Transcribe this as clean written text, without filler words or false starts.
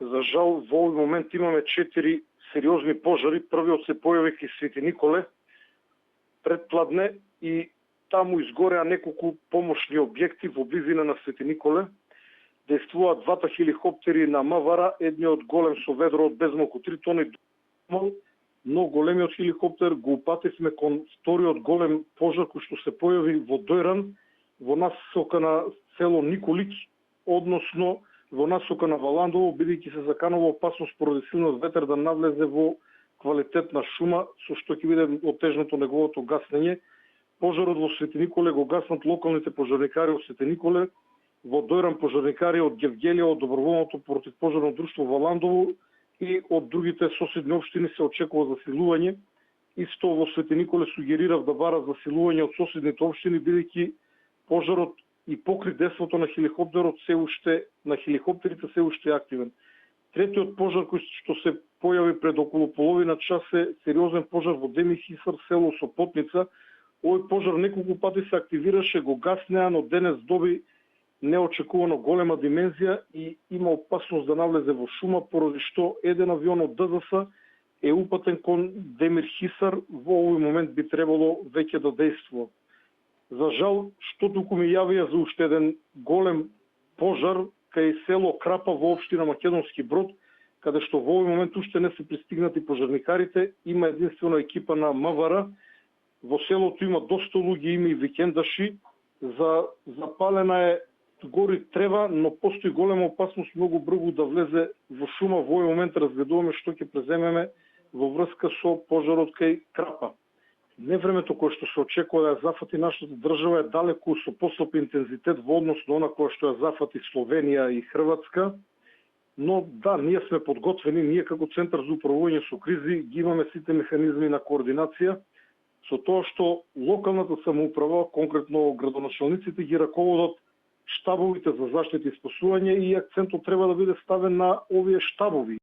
За жал, во овој момент имаме 4 сериозни пожари. Првиот се појави кај Свети Николе пред Пладне и таму изгореа неколку помошни објекти во близина на Свети Николе. Действуваат двата хеликоптери на МВР, едниот голем со ведро од безмалку 3 тони, но големиот хеликоптер го упативме кон вториот голем пожар кој што се појави во Дојран, во насока на село Николич, односно во насока на Валандово, бидејќи се заканува опасност поради силниот ветер да навлезе во квалитетна шума, со што ќе биде отежнато неговото гаснење. Пожарот во Свети Николе го гаснат локалните пожарникари од Свети Николе, во Дојран пожарникари од Гевгелија, од доброволното противпожарно друштво Валандово и од другите соседни општини се очекува засилување. Исто во Свети Николе сугерирав да барат засилување од соседните општини, бидејќи пожарот и покри десвото на хеликоптерите се уште е активен. Третиот пожар кој што се појави пред околу половина час е сериозен пожар во Демихисар, село Сопотница. Овој пожар неколку пати се активираше, го гаснеа, но денес доби неочекувано голема димензија и има опасност да навлезе во шума, поради што еден авион од ДЗС е упатен кон Демирхисар, во овој момент би требало веќе да действува. За жал, што туку ми јавија за уште еден голем пожар кај село Крапа во општина Македонски Брод, каде што во овој момент уште не се пристигнати пожарникарите, има единствено екипа на МВР. Во селото има доста луѓе, има и викендаши. Запалена е гори трева, но постои голема опасност многу брзо да влезе во шума. Во овој момент разгледуваме што ќе преземеме во врска со пожарот кај Крапа. Невремето кое што се очекува да ја зафати нашата држава е далеку со послаб интензитет во однос на она кое што ја зафати Словенија и Хрватска, но да, ние сме подготвени, ние како Центар за управување со кризи ги имаме сите механизми на координација, со тоа што локалната самоуправа, конкретно градоначалниците, ги раководат штабовите за заштита и спасување и акцентот треба да биде ставен на овие штабови.